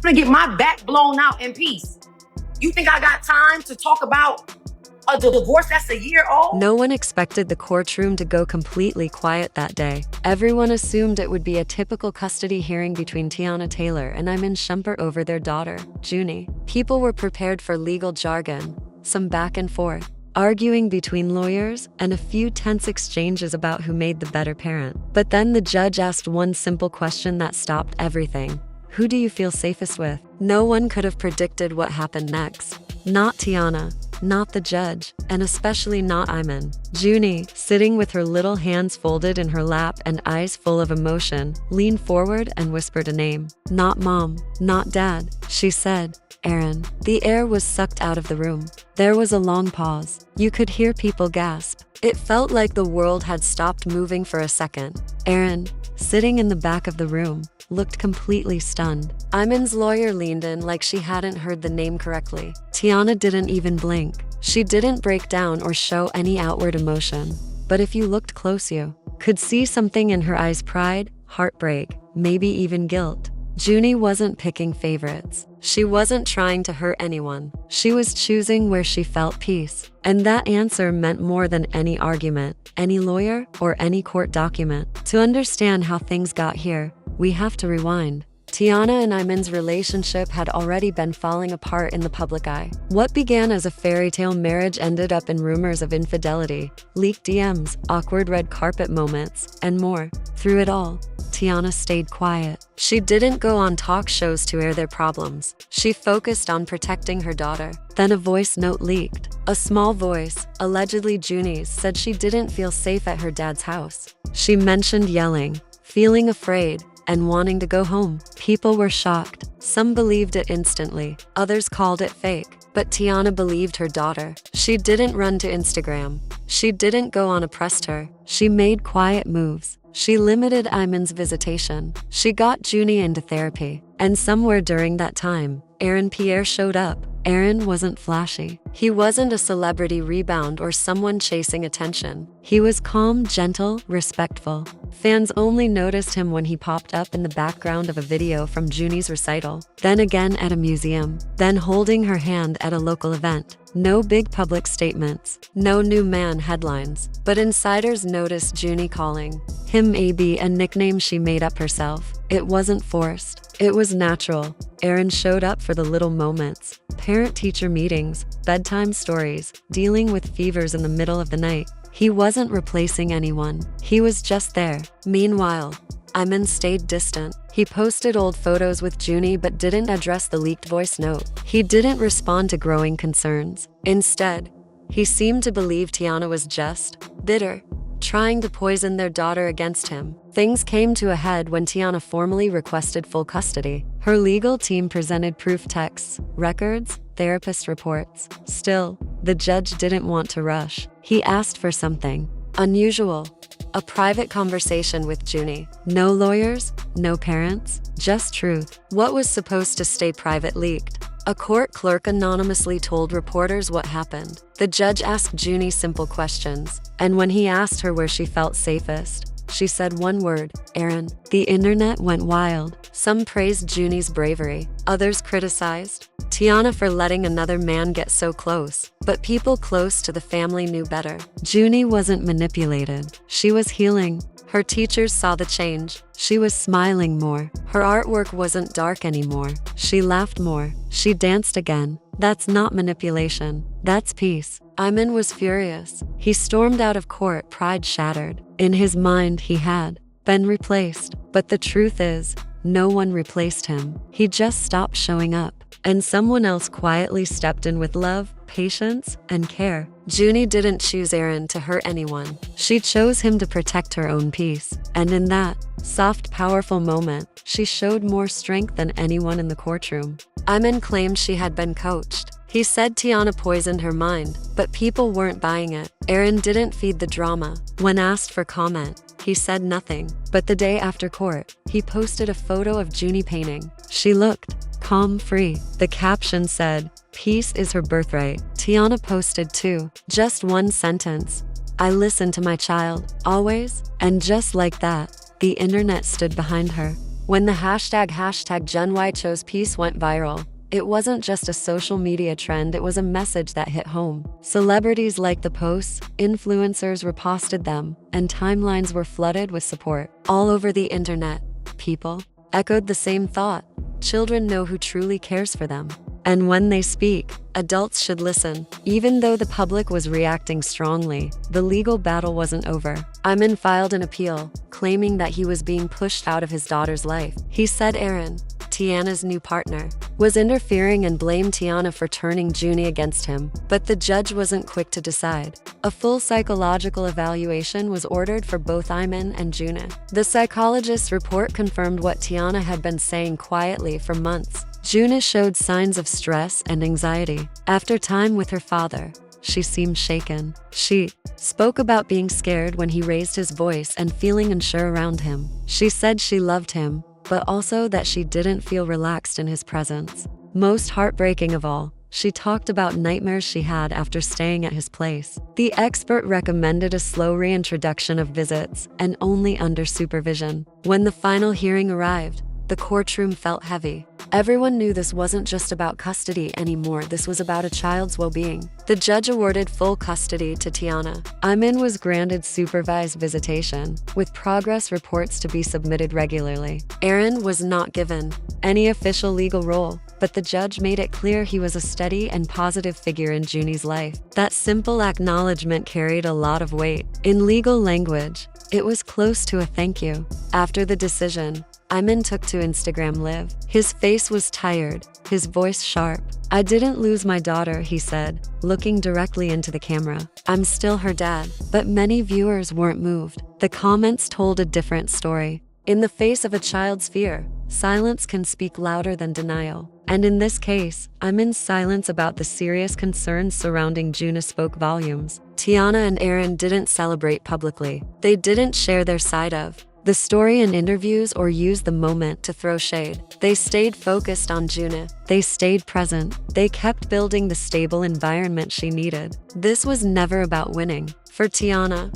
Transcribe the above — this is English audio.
gonna get my back blown out in peace. You think I got time to talk about a divorce that's a year old? No one expected the courtroom to go completely quiet that day. Everyone assumed it would be a typical custody hearing between Teyana Taylor and Iman Shumpert over their daughter, Junie. People were prepared for legal jargon, some back and forth, arguing between lawyers, and a few tense exchanges about who made the better parent. But then the judge asked one simple question that stopped everything. Who do you feel safest with? No one could have predicted what happened next. Not Teyana, not the judge, and especially not Iman. Junie, sitting with her little hands folded in her lap and eyes full of emotion, leaned forward and whispered a name. Not mom, not dad, she said. Aaron. The air was sucked out of the room. There was a long pause. You could hear people gasp. It felt like the world had stopped moving for a second. Aaron, sitting in the back of the room, looked completely stunned. Iman's lawyer leaned in like she hadn't heard the name correctly. Teyana didn't even blink. She didn't break down or show any outward emotion. But if you looked close, you could see something in her eyes: pride, heartbreak, maybe even guilt. Junie wasn't picking favorites. She wasn't trying to hurt anyone. She was choosing where she felt peace. And that answer meant more than any argument, any lawyer, or any court document. To understand how things got here, we have to rewind. Teyana and Iman's relationship had already been falling apart in the public eye. What began as a fairy tale marriage ended up in rumors of infidelity, leaked DMs, awkward red carpet moments, and more. Through it all, Teyana stayed quiet. She didn't go on talk shows to air their problems. She focused on protecting her daughter. Then a voice note leaked. A small voice, allegedly Junie's, said she didn't feel safe at her dad's house. She mentioned yelling, feeling afraid, and wanting to go home. People were shocked. Some believed it instantly. Others called it fake. But Teyana believed her daughter. She didn't run to Instagram. She didn't go on a press tour. She made quiet moves. She limited Iman's visitation. She got Junie into therapy. And somewhere during that time, Pierre showed up. Aaron wasn't flashy. He wasn't a celebrity rebound or someone chasing attention. He was calm, gentle, respectful. Fans only noticed him when he popped up in the background of a video from Junie's recital, then again at a museum, then holding her hand at a local event. No big public statements, no new man headlines, but insiders noticed Junie calling him AB, a nickname she made up herself. It wasn't forced. It was natural. Aaron showed up for the little moments. Parent-teacher meetings, bedtime stories, dealing with fevers in the middle of the night. He wasn't replacing anyone. He was just there. Meanwhile, Iman stayed distant. He posted old photos with Junie but didn't address the leaked voice note. He didn't respond to growing concerns. Instead, he seemed to believe Teyana was just bitter, trying to poison their daughter against him. Things came to a head when Teyana formally requested full custody. Her legal team presented proof texts, records, therapist reports. Still, the judge didn't want to rush. He asked for something unusual. A private conversation with Junie. No lawyers, no parents, just truth. What was supposed to stay private leaked. A court clerk anonymously told reporters what happened. The judge asked Junie simple questions, and when he asked her where she felt safest, she said one word: Aaron. The internet went wild. Some praised Junie's bravery. Others criticized Teyana for letting another man get so close. But people close to the family knew better. Junie wasn't manipulated. She was healing. Her teachers saw the change. She was smiling more. Her artwork wasn't dark anymore. She laughed more. She danced again. That's not manipulation. That's peace. Iman was furious. He stormed out of court, pride shattered. In his mind, he had been replaced. But the truth is, no one replaced him. He just stopped showing up. And someone else quietly stepped in with love, patience, and care. Junie didn't choose Aaron to hurt anyone. She chose him to protect her own peace. And in that soft, powerful moment, she showed more strength than anyone in the courtroom. Iman claimed she had been coached. He said Teyana poisoned her mind, but people weren't buying it. Aaron didn't feed the drama. When asked for comment, he said nothing. But the day after court, he posted a photo of Junie painting. She looked calm, free. The caption said, "Peace is her birthright." Teyana posted too. Just one sentence: "I listen to my child, always." And just like that, the internet stood behind her. When the hashtag #GenYChosePeace went viral, it wasn't just a social media trend, it was a message that hit home. Celebrities liked the posts, influencers reposted them, and timelines were flooded with support. All over the internet, people echoed the same thought. Children know who truly cares for them. And when they speak, adults should listen. Even though the public was reacting strongly, the legal battle wasn't over. Iman filed an appeal, claiming that he was being pushed out of his daughter's life. He said Aaron, Teyana's new partner, was interfering and blamed Teyana for turning Junie against him. But the judge wasn't quick to decide. A full psychological evaluation was ordered for both Iman and Junie. The psychologist's report confirmed what Teyana had been saying quietly for months. Junie showed signs of stress and anxiety. After time with her father, she seemed shaken. She spoke about being scared when he raised his voice and feeling unsure around him. She said she loved him, but also that she didn't feel relaxed in his presence. Most heartbreaking of all, she talked about nightmares she had after staying at his place. The expert recommended a slow reintroduction of visits and only under supervision. When the final hearing arrived, the courtroom felt heavy. Everyone knew this wasn't just about custody anymore, this was about a child's well-being. The judge awarded full custody to Teyana. Iman was granted supervised visitation, with progress reports to be submitted regularly. Aaron was not given any official legal role, but the judge made it clear he was a steady and positive figure in Junie's life. That simple acknowledgement carried a lot of weight. In legal language, it was close to a thank you. After the decision, Iman took to Instagram Live. His face was tired, his voice sharp. "I didn't lose my daughter," he said, looking directly into the camera. "I'm still her dad." But many viewers weren't moved. The comments told a different story. In the face of a child's fear, silence can speak louder than denial. And in this case, Iman's silence about the serious concerns surrounding Junie spoke volumes. Teyana and Aaron didn't celebrate publicly. They didn't share their side of the story in interviews or use the moment to throw shade. They stayed focused on Junie. They stayed present. They kept building the stable environment she needed. This was never about winning. For Teyana,